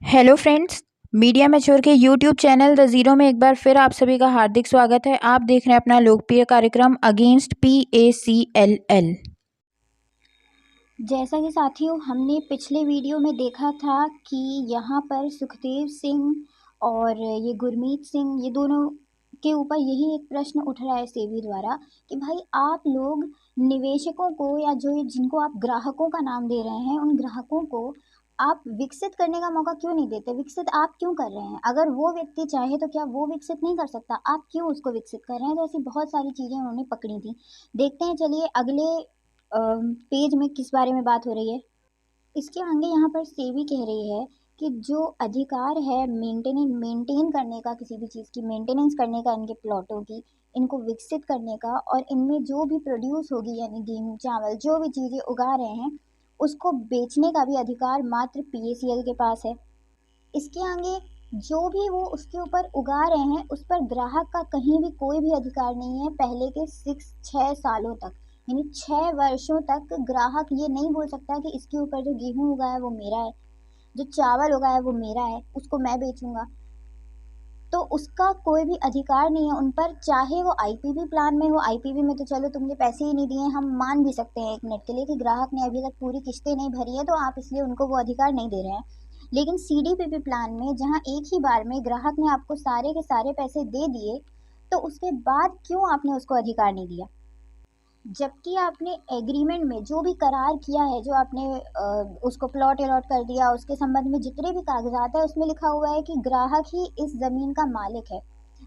Hello friends. Media mature के YouTube channel the zero में एक बार फिर आप सभी का हार्दिक स्वागत है। आप देख रहे हैं अपना लोकप्रिय कार्यक्रम अगेंस्ट PACLL। जैसा कि साथियों हमने पिछले वीडियो में देखा था कि यहाँ पर सुखदेव सिंह और ये गुरमीत सिंह, ये दोनों के ऊपर यही एक प्रश्न उठ रहा है सेबी द्वारा कि भाई आप लोग निवेशकों को या जो जिनको आप ग्राहकों का नाम दे रहे हैं, उन ग्राहकों को आप विकसित करने का मौका क्यों नहीं देते? विकसित आप क्यों कर रहे हैं? अगर वो व्यक्ति चाहे तो क्या वो विकसित नहीं कर सकता? आप क्यों उसको विकसित कर रहे हैं? तो ऐसी बहुत सारी चीज़ें उन्होंने पकड़ी थी। देखते हैं, चलिए अगले पेज में किस बारे में बात हो रही है। इसके आगे यहाँ पर सेबी कह रही है कि जो अधिकार है मेंटेन करने का, किसी भी चीज़ की मेंटेनेंस करने का, इनके प्लॉटों की, इनको विकसित करने का, और इनमें जो भी प्रोड्यूस होगी यानी गेहूँ चावल जो भी चीज़ें उगा रहे हैं उसको बेचने का भी अधिकार मात्र PACL के पास है। इसके आगे जो भी वो उसके ऊपर उगा रहे हैं उस पर ग्राहक का कहीं भी कोई भी अधिकार नहीं है पहले के 6 सालों तक। यानी 6 वर्षों तक ग्राहक ये नहीं बोल सकता कि इसके ऊपर जो गेहूं उगा है वो मेरा है, जो चावल उगा है वो मेरा है, उसको मैं बेचूंगा। तो उसका कोई भी अधिकार नहीं है उन पर, चाहे वो IPV प्लान में हो। IPV में तो चलो तुमने पैसे ही नहीं दिए, हम मान भी सकते हैं एक मिनट के लिए कि ग्राहक ने अभी तक पूरी किस्तें नहीं भरी है तो आप इसलिए उनको वो अधिकार नहीं दे रहे हैं। लेकिन CDPP प्लान में जहाँ एक ही बार में ग्राहक ने आपको सारे के सारे पैसे दे दिए, तो उसके बाद क्यों आपने उसको अधिकार नहीं दिया? जबकि आपने एग्रीमेंट में जो भी करार किया है, जो आपने उसको प्लॉट अलॉट कर दिया, उसके संबंध में जितने भी कागजात है उसमें लिखा हुआ है कि ग्राहक ही इस जमीन का मालिक है।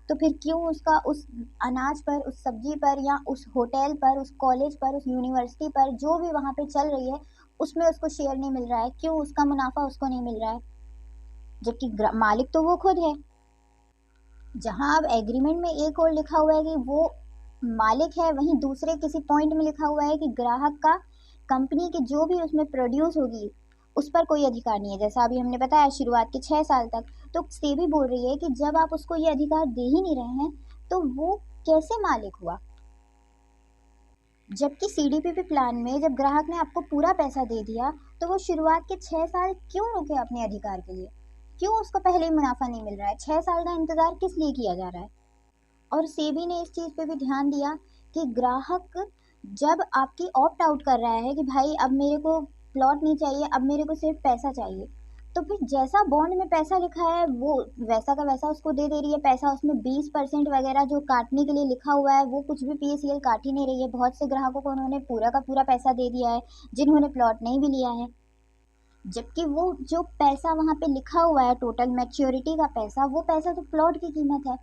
तो फिर क्यों उसका उस अनाज पर, उस सब्जी पर, या उस होटल पर, उस कॉलेज पर, उस यूनिवर्सिटी पर जो भी वहां पे चल रही है उसमें उसको शेयर नहीं मिल रहा है? क्यों उसका मुनाफा उसको नहीं मिल रहा है, जबकि मालिक तो वो खुद है? जहां अब एग्रीमेंट में एक और लिखा हुआ है कि वो मालिक है, वहीं दूसरे किसी पॉइंट में लिखा हुआ है कि ग्राहक का कंपनी की जो भी उसमें प्रोड्यूस होगी उस पर कोई अधिकार नहीं है। जैसा अभी हमने बताया, शुरुआत के 6 साल तक। तो सेबी बोल रही है कि जब आप उसको ये अधिकार दे ही नहीं रहे हैं तो वो कैसे मालिक हुआ? जबकि CDPP प्लान में जब ग्राहक ने आपको पूरा पैसा दे दिया तो वो शुरुआत के 6 साल क्यों रुके अपने अधिकार के लिए? क्यों उसको पहले ही मुनाफा नहीं मिल रहा है? 6 साल का इंतजार किस लिए किया जा रहा है? और सेबी ने इस चीज़ पे भी ध्यान दिया कि ग्राहक जब आपकी ऑप्ट आउट कर रहा है कि भाई अब मेरे को प्लॉट नहीं चाहिए, अब मेरे को सिर्फ पैसा चाहिए, तो फिर जैसा बॉन्ड में पैसा लिखा है वो वैसा का वैसा उसको दे रही है पैसा। उसमें 20% वगैरह जो काटने के लिए लिखा हुआ है वो कुछ भी PACL काट ही नहीं रही है। बहुत से ग्राहकों को उन्होंने पूरा का पूरा पैसा दे दिया है जिन्होंने प्लॉट नहीं भी लिया है। जबकि वो जो पैसा वहां पे लिखा हुआ है, टोटल मैच्योरिटी का पैसा, वो पैसा तो प्लॉट की कीमत है।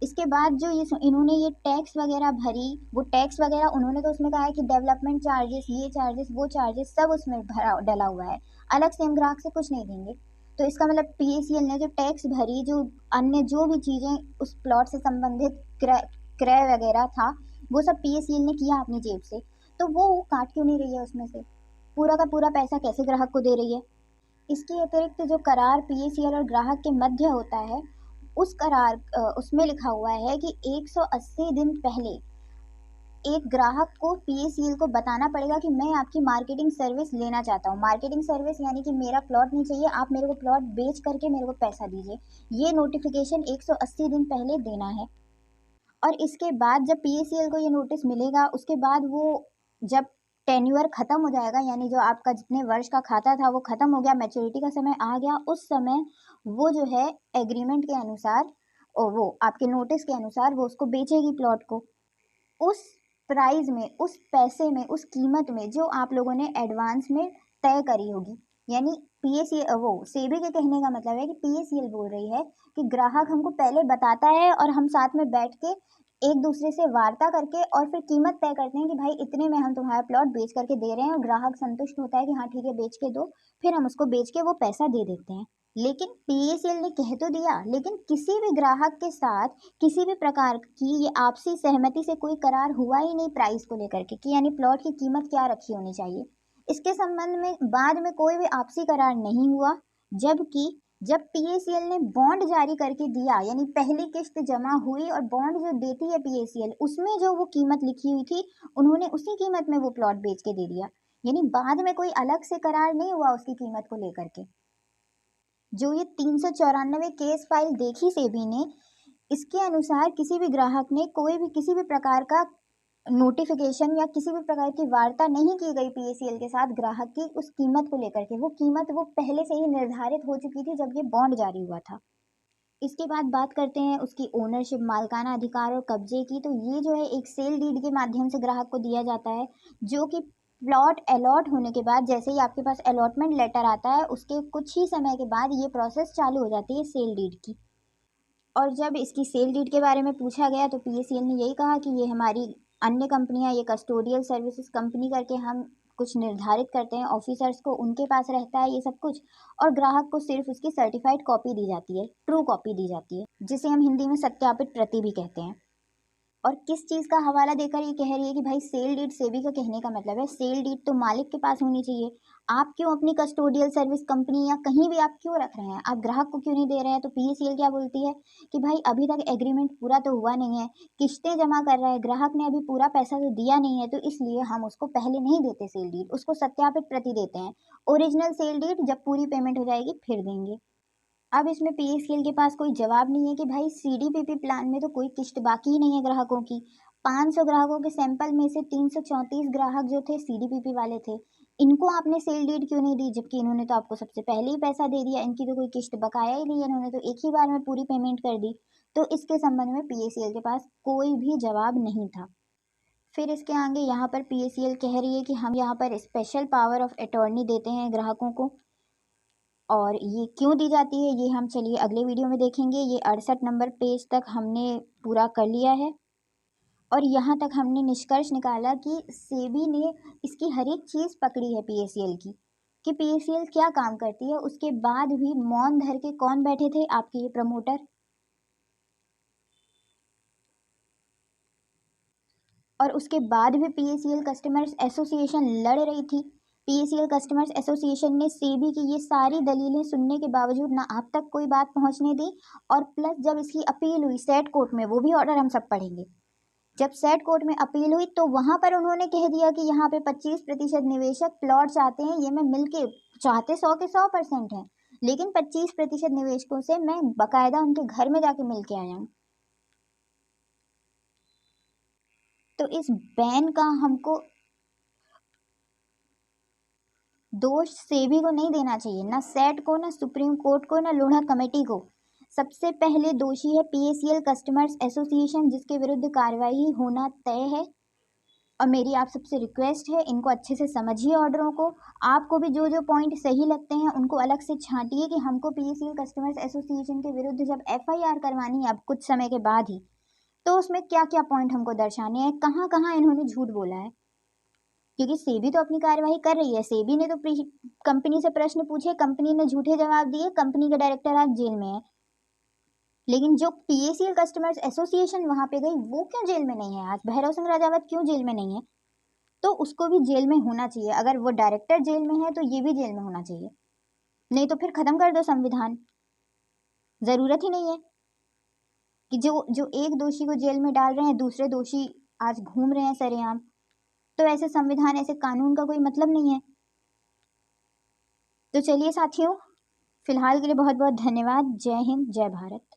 इसके बाद जो ये इन्होंने ये टैक्स वगैरह भरी, वो टैक्स वगैरह उन्होंने तो उसमें कहा है कि डेवलपमेंट चार्जेस, ये चार्जेस, वो चार्जेस सब उसमें भरा डला हुआ है। अलग से हम ग्राहक से कुछ नहीं देंगे। तो इसका मतलब PACL ने जो टैक्स भरी, जो अन्य जो भी चीज़ें उस प्लॉट से संबंधित क्रय क्रय वगैरह था, वो सब PACL ने किया अपनी जेब से। तो वो काट क्यों नहीं रही है उसमें से? पूरा का पूरा पैसा कैसे ग्राहक को दे रही है? इसके अतिरिक्त जो करार PACL और ग्राहक के मध्य होता है, उस करार उसमें लिखा हुआ है कि 180 दिन पहले एक ग्राहक को PACL को बताना पड़ेगा कि मैं आपकी मार्केटिंग सर्विस लेना चाहता हूँ। मार्केटिंग सर्विस यानी कि मेरा प्लॉट नहीं चाहिए, आप मेरे को प्लॉट बेच करके मेरे को पैसा दीजिए। ये नोटिफिकेशन 180 दिन पहले देना है। और इसके बाद जब PACL को ये नोटिस मिलेगा, उसके बाद वो जब टेन्योर खत्म हो जाएगा, यानी जो आपका जितने वर्ष का खाता था वो खत्म हो गया, मैच्योरिटी का समय आ गया, उस समय वो जो है एग्रीमेंट के अनुसार और वो आपके नोटिस के अनुसार वो उसको बेचेगी प्लॉट को, उस प्राइस में, उस पैसे में, उस कीमत में जो आप लोगों ने एडवांस में तय करी होगी। यानी PACL, वो सेबी के कहने का मतलब है कि PACL बोल रही है कि ग्राहक हमको पहले बताता है और हम साथ में बैठ के एक दूसरे से वार्ता करके और फिर कीमत तय करते हैं कि भाई इतने में हम तुम्हारा प्लॉट बेच करके दे रहे हैं, और ग्राहक संतुष्ट होता है कि हाँ ठीक है बेच के दो, फिर हम उसको बेच के वो पैसा दे देते हैं। लेकिन PACL ने कह तो दिया, लेकिन किसी भी ग्राहक के साथ किसी भी प्रकार की ये आपसी सहमति से कोई करार हुआ ही नहीं प्राइस को लेकर के कि यानी प्लॉट की कीमत क्या रखी होनी चाहिए। इसके संबंध में बाद में कोई भी आपसी करार नहीं हुआ। जबकि जब PACL ने बॉन्ड जारी करके दिया, यानी पहली किस्त जमा हुई और बॉन्ड जो देती है PACL, उसमें जो वो कीमत लिखी हुई थी उन्होंने उसी कीमत में वो प्लॉट बेच के दे दिया। यानी बाद में कोई अलग से करार नहीं हुआ उसकी कीमत को लेकर के। जो ये 394 केस फाइल देखी सेबी ने, इसके अनुसार किसी भी ग्राहक ने कोई भी किसी भी प्रकार का नोटिफिकेशन या किसी भी प्रकार की वार्ता नहीं की गई पीएसीएल के साथ ग्राहक की उस कीमत को लेकर के। वो कीमत वो पहले से ही निर्धारित हो चुकी थी जब ये बॉन्ड जारी हुआ था। इसके बाद बात करते हैं उसकी ओनरशिप, मालिकाना अधिकार और कब्जे की। तो ये जो है एक सेल डीड के माध्यम से ग्राहक को दिया जाता है, जो कि प्लॉट अलॉट होने के बाद जैसे ही आपके पास अलॉटमेंट लेटर आता है उसके कुछ ही समय के बाद ये प्रोसेस चालू हो जाती है सेल डीड की। और जब इसकी सेल डीड के बारे में पूछा गया तो पीएसीएल ने यही कहा कि ये हमारी अन्य कंपनियां, ये कस्टोडियल सर्विसेज कंपनी करके हम कुछ निर्धारित करते हैं, ऑफिसर्स को उनके पास रहता है ये सब कुछ, और ग्राहक को सिर्फ उसकी सर्टिफाइड कॉपी दी जाती है, ट्रू कॉपी दी जाती है, जिसे हम हिंदी में सत्यापित प्रति भी कहते हैं। और किस चीज़ का हवाला देकर ये कह रही है कि भाई सेल डीड, सेबी का कहने का मतलब है सेल डीड तो मालिक के पास होनी चाहिए। आप क्यों अपनी कस्टोडियल सर्विस कंपनी या कहीं भी आप क्यों रख रहे हैं, आप ग्राहक को क्यों नहीं दे रहे हैं? तो पीएसीएल क्या बोलती है कि भाई अभी तक एग्रीमेंट पूरा तो हुआ नहीं है, किस्तें जमा कर रहा है, ग्राहक ने अभी पूरा पैसा तो दिया नहीं है, तो इसलिए हम उसको पहले नहीं देते सेल डीड, उसको सत्यापित प्रति देते हैं। ओरिजिनल सेल डीड जब पूरी पेमेंट हो जाएगी फिर देंगे। अब इसमें पीएसीएल के पास कोई जवाब नहीं है कि भाई सीडीपीपी प्लान में तो कोई किस्त बाकी ही नहीं है ग्राहकों की। 500 ग्राहकों के सैंपल में से 334 ग्राहक जो थे सीडीपीपी वाले थे, इनको आपने सेल डीड क्यों नहीं दी? जबकि इन्होंने तो आपको सबसे पहले ही पैसा दे दिया, इनकी तो कोई किस्त बकाया ही नहीं है, इन्होंने तो एक ही बार में पूरी पेमेंट कर दी। तो इसके संबंध में पीएसीएल के पास कोई भी जवाब नहीं था। फिर इसके आगे यहाँ पर पीएसीएल कह रही है कि हम यहाँ पर स्पेशल पावर ऑफ अटॉर्नी देते हैं ग्राहकों को, और ये क्यों दी जाती है ये हम चलिए अगले वीडियो में देखेंगे। ये 68 नंबर पेज तक हमने पूरा कर लिया है और यहाँ तक हमने निष्कर्ष निकाला कि सेबी ने इसकी हर एक चीज़ पकड़ी है पीएसीएल की, कि पीएसीएल क्या काम करती है। उसके बाद भी मौन धर के कौन बैठे थे? आपके ये प्रमोटर। और उसके बाद भी पीएसीएल कस्टमर्स एसोसिएशन लड़ रही थी। पीएसीएल कस्टमर्स एसोसिएशन ने सेबी की ये सारी दलीलें सुनने के बावजूद ना आप तक कोई बात पहुंचने दी, और प्लस जब इसकी अपील हुई सेट कोर्ट में, वो भी ऑर्डर हम सब पढ़ेंगे, जब सेट कोर्ट में अपील हुई तो वहां पर उन्होंने कह दिया कि यहाँ पे 25% निवेशक प्लॉट चाहते हैं, ये मैं मिलके चाहते 100 के 100% हैं, लेकिन 25% निवेशकों से मैं बकायदा उनके घर में जाके मिल के आया हूँ। तो इस बैन का हमको दोष सेबी को नहीं देना चाहिए, ना सेट को, ना सुप्रीम कोर्ट को, ना लोढ़ा कमेटी को। सबसे पहले दोषी है पीएसीएल कस्टमर्स एसोसिएशन, जिसके विरुद्ध कार्रवाई होना तय है। और मेरी आप सबसे रिक्वेस्ट है, इनको अच्छे से समझिए ऑर्डरों को। आपको भी जो जो पॉइंट सही लगते हैं उनको अलग से छांटिए कि हमको पीएसीएल कस्टमर्स एसोसिएशन के विरुद्ध जब एफआईआर करवानी है अब कुछ समय के बाद ही, तो उसमें क्या क्या पॉइंट हमको दर्शाने हैं, कहाँ कहाँ इन्होंने झूठ बोला है। क्योंकि सेबी तो अपनी कार्यवाही कर रही है, सेबी ने तो कंपनी से प्रश्न पूछे, कंपनी ने झूठे जवाब दिए, कंपनी का डायरेक्टर आज जेल में है। लेकिन जो पीएसीएल कस्टमर्स एसोसिएशन वहां पे गई वो क्यों जेल में नहीं है? आज भैरव सिंह राजावत क्यों जेल में नहीं है? तो उसको भी जेल में होना चाहिए। अगर वो डायरेक्टर जेल में है तो ये भी जेल में होना चाहिए, नहीं तो फिर खत्म कर दो संविधान। जरूरत ही नहीं है कि जो जो एक दोषी को जेल में डाल रहे हैं दूसरे दोषी आज घूम रहे हैं सरेआम। तो ऐसे संविधान, ऐसे कानून का कोई मतलब नहीं है। तो चलिए साथियों, फिलहाल के लिए बहुत बहुत धन्यवाद। जय हिंद, जय भारत।